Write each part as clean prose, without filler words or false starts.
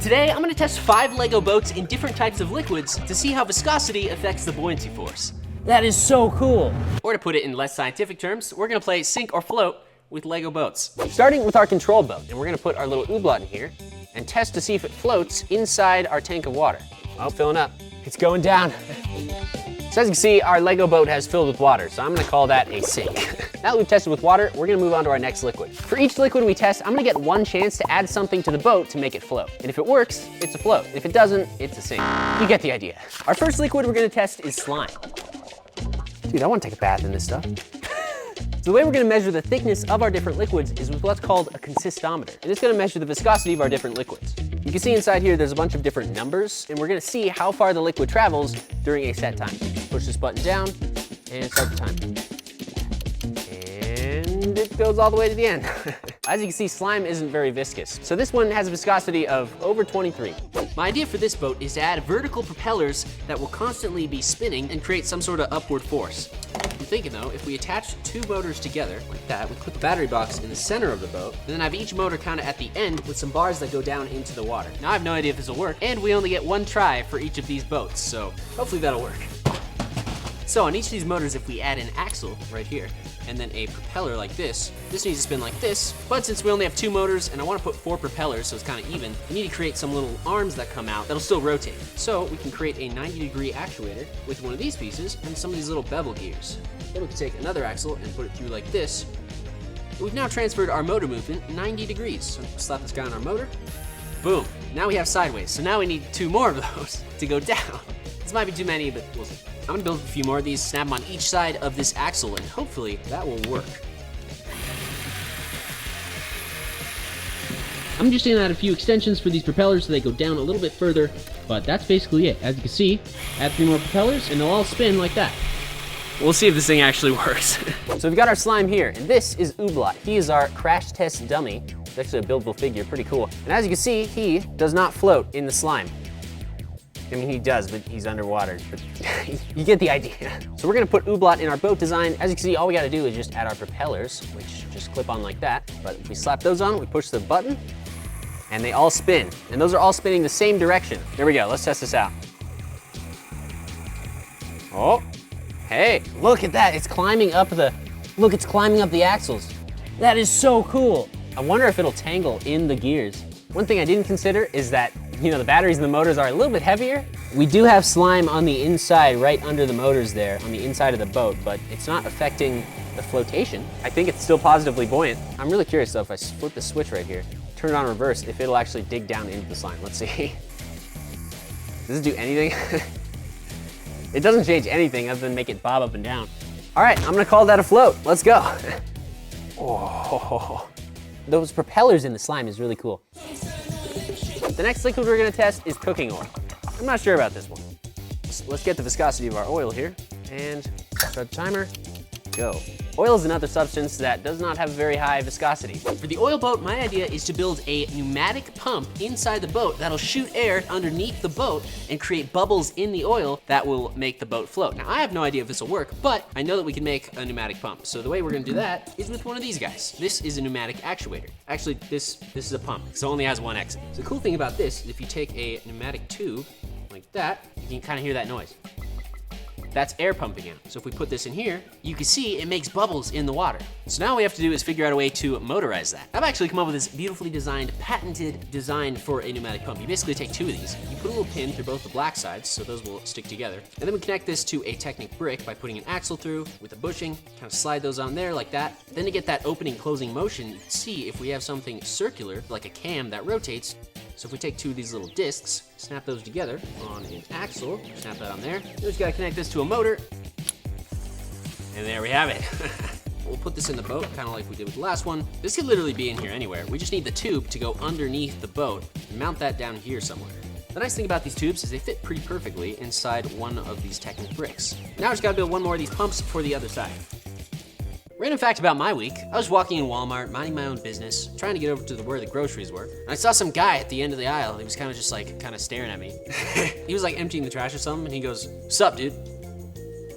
Today, I'm gonna test 5 Lego boats in different types of liquids to see how viscosity affects the buoyancy force. That is so cool. Or to put it in less scientific terms, we're gonna play sink or float with Lego boats. Starting with our control boat, and we're gonna put our little Ooblot in here and test to see if it floats inside our tank of water. Oh, filling up. It's going down. So as you can see, our Lego boat has filled with water, so I'm gonna call that a sink. Now that we've tested with water, we're gonna move on to our next liquid. For each liquid we test, I'm gonna get one chance to add something to the boat to make it float. And if it works, it's a float. If it doesn't, it's a sink. You get the idea. Our first liquid we're gonna test is slime. Dude, I wanna take a bath in this stuff. So the way we're gonna measure the thickness of our different liquids is with what's called a consistometer. And it's gonna measure the viscosity of our different liquids. You can see inside here, there's a bunch of different numbers, and we're gonna see how far the liquid travels during a set time. Push this button down, and start the timer. And it goes all the way to the end. As you can see, slime isn't very viscous. So this one has a viscosity of over 23. My idea for this boat is to add vertical propellers that will constantly be spinning and create some sort of upward force. I'm thinking though, if we attach 2 motors together like that, we put the battery box in the center of the boat, and then have each motor kind of at the end with some bars that go down into the water. Now I have no idea if this will work, and we only get 1 try for each of these boats, so hopefully that'll work. So on each of these motors, if we add an axle right here, and then a propeller like this needs to spin like this, but since we only have 2 motors and I want to put 4 propellers so it's kind of even, we need to create some little arms that come out that'll still rotate. So we can create a 90-degree actuator with one of these pieces and some of these little bevel gears. Then we can take another axle and put it through like this. We've now transferred our motor movement 90 degrees. So slap this guy on our motor, boom. Now we have sideways, so now we need 2 more of those to go down. This might be too many, but we'll see. I'm gonna build a few more of these, snap them on each side of this axle, and hopefully that will work. I'm just gonna add a few extensions for these propellers so they go down a little bit further, but that's basically it. As you can see, add 3 more propellers and they'll all spin like that. We'll see if this thing actually works. So we've got our slime here, and this is Ooblot. He is our crash test dummy. It's actually a buildable figure, pretty cool. And as you can see, he does not float in the slime. I mean, he does, but he's underwater. But you get the idea. So we're gonna put Ooblot in our boat design. As you can see, all we gotta do is just add our propellers, which just clip on like that. But if we slap those on, we push the button, and they all spin. And those are all spinning the same direction. There we go, let's test this out. Oh, hey, look at that. It's climbing up it's climbing up the axles. That is so cool. I wonder if it'll tangle in the gears. One thing I didn't consider is that, you know, the batteries and the motors are a little bit heavier. We do have slime on the inside, right under the motors there, on the inside of the boat, but it's not affecting the flotation. I think it's still positively buoyant. I'm really curious though, if I flip the switch right here, turn it on reverse, if it'll actually dig down into the slime. Let's see. Does it do anything? It doesn't change anything other than make it bob up and down. All right, I'm gonna call that a float. Let's go. Oh, those propellers in the slime is really cool. The next liquid we're gonna test is cooking oil. I'm not sure about this one. Let's get the viscosity of our oil here and start the timer, go. Oil is another substance that does not have very high viscosity. For the oil boat, my idea is to build a pneumatic pump inside the boat that'll shoot air underneath the boat and create bubbles in the oil that will make the boat float. Now, I have no idea if this will work, but I know that we can make a pneumatic pump. So the way we're gonna do that is with one of these guys. This is a pneumatic actuator. Actually, this is a pump, because it only has 1 exit. So the cool thing about this is if you take a pneumatic tube like that, you can kind of hear that noise. That's air pumping out. So if we put this in here, you can see it makes bubbles in the water. So now all we have to do is figure out a way to motorize that. I've actually come up with this beautifully designed, patented design for a pneumatic pump. You basically take 2 of these. You put a little pin through both the black sides, so those will stick together. And then we connect this to a Technic brick by putting an axle through with a bushing, kind of slide those on there like that. Then to get that opening, closing motion, you can see if we have something circular, like a cam that rotates. So if we take 2 of these little discs, snap those together on an axle, snap that on there. Then we just gotta connect this to a motor, and there we have it. We'll put this in the boat, kind of like we did with the last one. This could literally be in here anywhere. We just need the tube to go underneath the boat and mount that down here somewhere. The nice thing about these tubes is they fit pretty perfectly inside one of these Technic bricks. Now I just gotta build 1 more of these pumps for the other side. Random fact about my week, I was walking in Walmart, minding my own business, trying to get over to where the groceries were. And I saw some guy at the end of the aisle. He was kind of just like, kind of staring at me. He was like emptying the trash or something, and he goes, "Sup, dude?"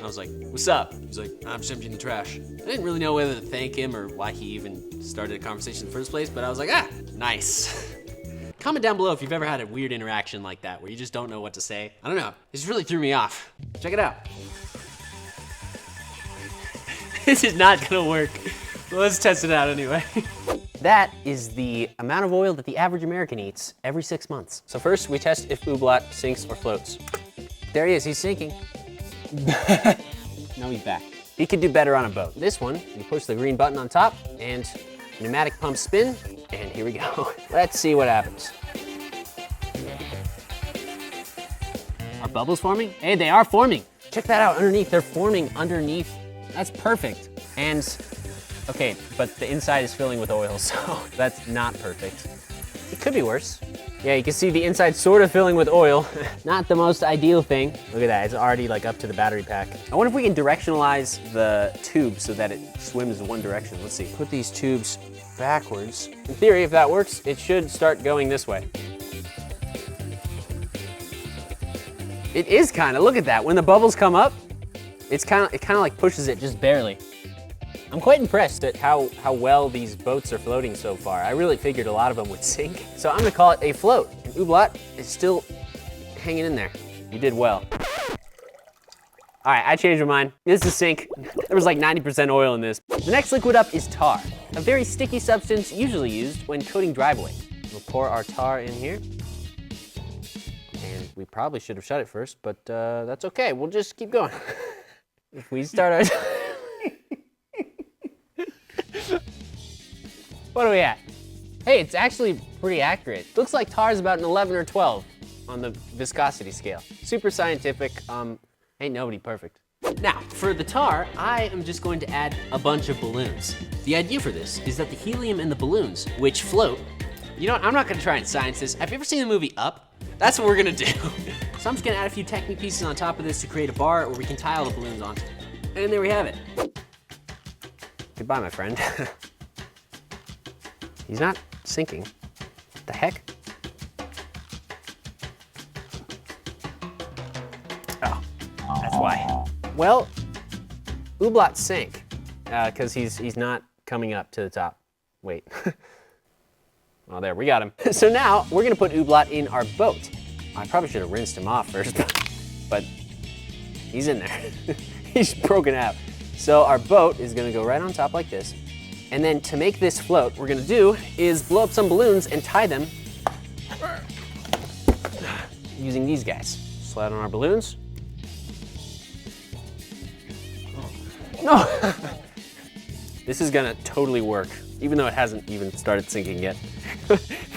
I was like, "What's up?" He's like, "I'm just emptying the trash." I didn't really know whether to thank him or why he even started a conversation in the first place, but I was like, nice. Comment down below if you've ever had a weird interaction like that where you just don't know what to say. I don't know, this really threw me off. Check it out. This is not gonna work. Let's test it out anyway. That is the amount of oil that the average American eats every 6 months. So first we test if Ooblot sinks or floats. There he is, he's sinking. Now he's back. He could do better on a boat. This one, you push the green button on top and pneumatic pump spin, and here we go. Let's see what happens. Are bubbles forming? Hey, they are forming. Check that out underneath, they're forming underneath. That's perfect. And, okay, but the inside is filling with oil, so that's not perfect. It could be worse. Yeah, you can see the inside sort of filling with oil. Not the most ideal thing. Look at that, it's already like up to the battery pack. I wonder if we can directionalize the tube so that it swims in one direction. Let's see, put these tubes backwards. In theory, if that works, it should start going this way. It is kinda, look at that. When the bubbles come up, it kinda like pushes it just barely. I'm quite impressed at how well these boats are floating so far. I really figured a lot of them would sink. So I'm gonna call it a float. And Ooblot is still hanging in there. You did well. All right, I changed my mind. This is a sink. There was like 90% oil in this. The next liquid up is tar, a very sticky substance usually used when coating driveway. We'll pour our tar in here. And we probably should have shut it first, but that's okay. We'll just keep going. If we start our... What are we at? Hey, it's actually pretty accurate. Looks like tar is about an 11 or 12 on the viscosity scale. Super scientific, ain't nobody perfect. Now, for the tar, I am just going to add a bunch of balloons. The idea for this is that the helium in the balloons, which float, you know what, I'm not gonna try and science this. Have you ever seen the movie Up? That's what we're gonna do. So I'm just gonna add a few Technic pieces on top of this to create a bar where we can tie all the balloons on. And there we have it. Goodbye, my friend. He's not sinking. What the heck? Oh, that's why. Well, Ooblot sank because he's not coming up to the top. Wait. Oh, there, we got him. So now we're gonna put Ooblot in our boat. I probably should have rinsed him off first, but he's in there. He's broken out. So our boat is gonna go right on top like this. And then to make this float, what we're gonna do is blow up some balloons and tie them using these guys. Slide on our balloons. No! This is gonna totally work, even though it hasn't even started sinking yet.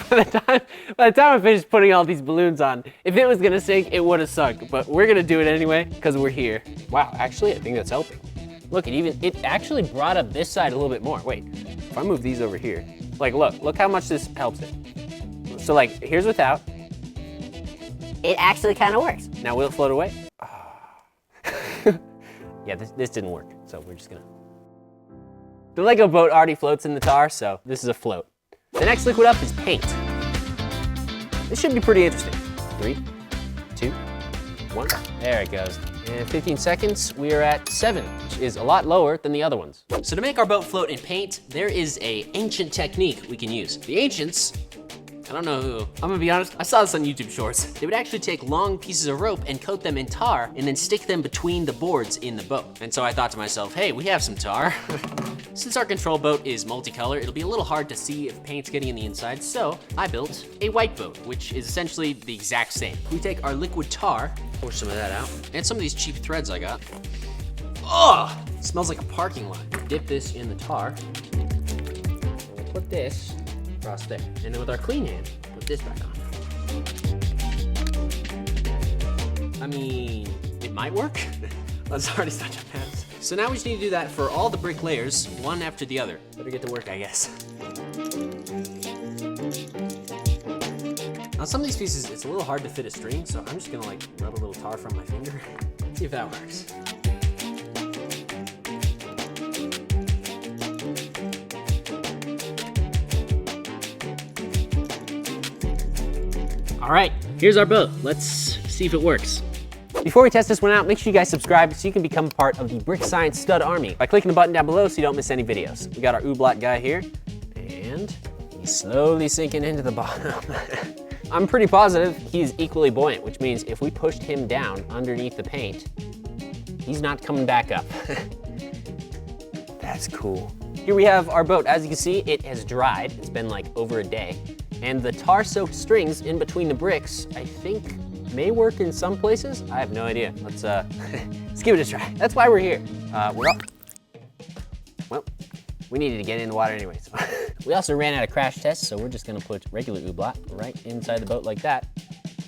By the time I finished putting all these balloons on, if it was gonna sink, it would have sunk. But we're gonna do it anyway, because we're here. Wow, actually, I think that's helping. Look, it actually brought up this side a little bit more. Wait, if I move these over here, like look how much this helps it. So like, here's without. It actually kind of works. Now will it float away? Yeah, this didn't work, so we're just gonna. The Lego boat already floats in the tar, so this is a float. The next liquid up is paint. This should be pretty interesting. 3, 2, 1, there it goes. In 15 seconds, we are at 7, which is a lot lower than the other ones. So to make our boat float in paint, there is an ancient technique we can use. The ancients, I don't know who, I'm gonna be honest, I saw this on YouTube Shorts. They would actually take long pieces of rope and coat them in tar and then stick them between the boards in the boat. And so I thought to myself, hey, we have some tar. Since our control boat is multicolor, it'll be a little hard to see if paint's getting in the inside, so I built a white boat, which is essentially the exact same. We take our liquid tar, pour some of that out, and some of these cheap threads I got. Oh, it smells like a parking lot. Dip this in the tar. We'll put this across there. And then with our clean hand, put this back on. I mean, it might work. That's already such a mess. So now we just need to do that for all the brick layers, one after the other. Better get to work, I guess. Now some of these pieces, it's a little hard to fit a string, so I'm just gonna like rub a little tar from my finger. See if that works. All right, here's our boat. Let's see if it works. Before we test this one out, make sure you guys subscribe so you can become part of the Brick Science Stud Army by clicking the button down below so you don't miss any videos. We got our Ooblot guy here, and he's slowly sinking into the bottom. I'm pretty positive he's equally buoyant, which means if we pushed him down underneath the paint, he's not coming back up. That's cool. Here we have our boat. As you can see, it has dried. It's been like over a day. And the tar-soaked strings in between the bricks, I think may work in some places. I have no idea. Let's let's give it a try. That's why we're here. We're up. Well, we needed to get in the water anyway. So. We also ran out of crash tests, so we're just gonna put regular Ooblot right inside the boat like that.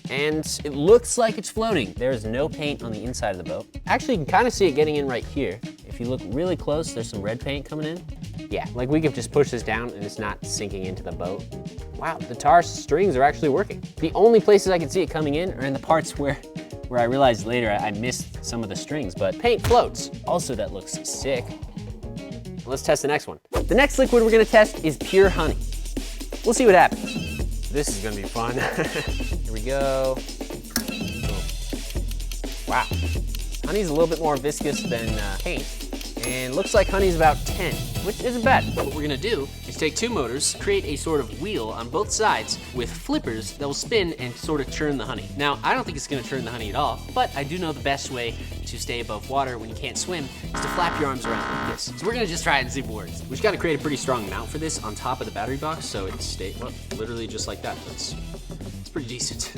And it looks like it's floating. There's no paint on the inside of the boat. Actually, you can kind of see it getting in right here. If you look really close, there's some red paint coming in. Yeah, like we could just push this down and it's not sinking into the boat. Wow, the tar strings are actually working. The only places I can see it coming in are in the parts where I realized later I missed some of the strings, but paint floats. Also, that looks sick. Let's test the next one. The next liquid we're gonna test is pure honey. We'll see what happens. This is gonna be fun. Here we go. Wow. Honey's a little bit more viscous than paint, and looks like honey's about 10, which isn't bad. What we're gonna do is take two motors, create a sort of wheel on both sides with flippers that will spin and sort of churn the honey. Now, I don't think it's gonna churn the honey at all, but I do know the best way to stay above water when you can't swim is to flap your arms around like this. So we're gonna just try it and see if it works. We just gotta create a pretty strong mount for this on top of the battery box, so it stays, well, literally just like that. It's pretty decent.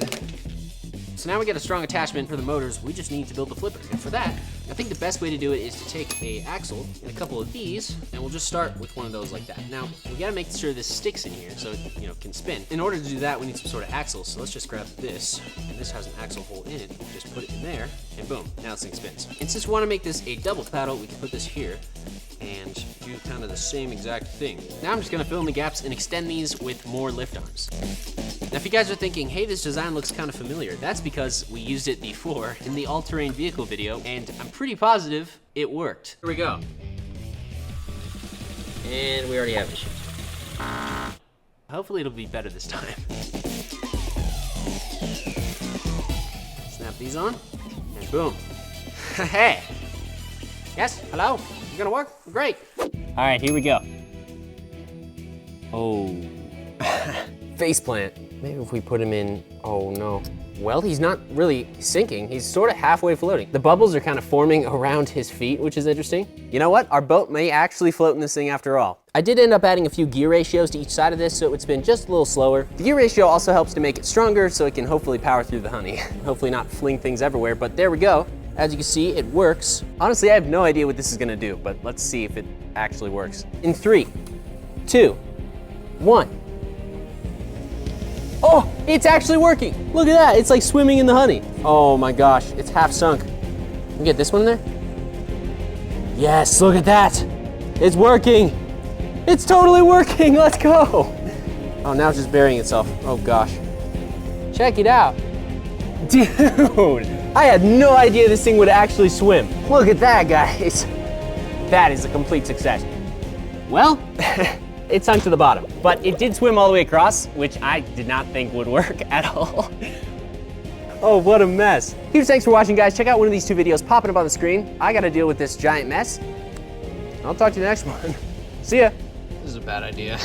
So now we got a strong attachment for the motors, we just need to build the flipper. And for that, I think the best way to do it is to take a axle and a couple of these, and we'll just start with one of those like that. Now, we gotta make sure this sticks in here so it, can spin. In order to do that, we need some sort of axle, so let's just grab this, and this has an axle hole in it. Just put it in there, and boom, now this thing spins. And since we wanna make this a double paddle, we can put this here, and do kind of the same exact thing. Now I'm just gonna fill in the gaps and extend these with more lift arms. Now if you guys are thinking, hey, this design looks kind of familiar, that's because we used it before in the all-terrain vehicle video, and I'm pretty positive it worked. Here we go. And we already have issues. Hopefully it'll be better this time. Snap these on, and boom. Hey! Yes, hello? You gonna work? Great. All right, here we go. Oh. Faceplant. Maybe if we put him in, oh no. Well, he's not really sinking. He's sort of halfway floating. The bubbles are kind of forming around his feet, which is interesting. You know what? Our boat may actually float in this thing after all. I did end up adding a few gear ratios to each side of this, so it would spin just a little slower. The gear ratio also helps to make it stronger, so it can hopefully power through the honey. Hopefully not fling things everywhere, but there we go. As you can see, it works. Honestly, I have no idea what this is gonna do, but let's see if it actually works. In 3, 2, 1. Oh, it's actually working. Look at that, it's like swimming in the honey. Oh my gosh, it's half sunk. Can we get this one in there? Yes, look at that. It's working. It's totally working, let's go. Oh, now it's just burying itself. Oh gosh. Check it out. Dude, I had no idea this thing would actually swim. Look at that, guys. That is a complete success. Well, it sunk to the bottom, but it did swim all the way across, which I did not think would work at all. Oh, what a mess. Huge thanks for watching, guys. Check out one of these two videos popping up on the screen. I gotta deal with this giant mess. I'll talk to you in the next one. See ya. This is a bad idea.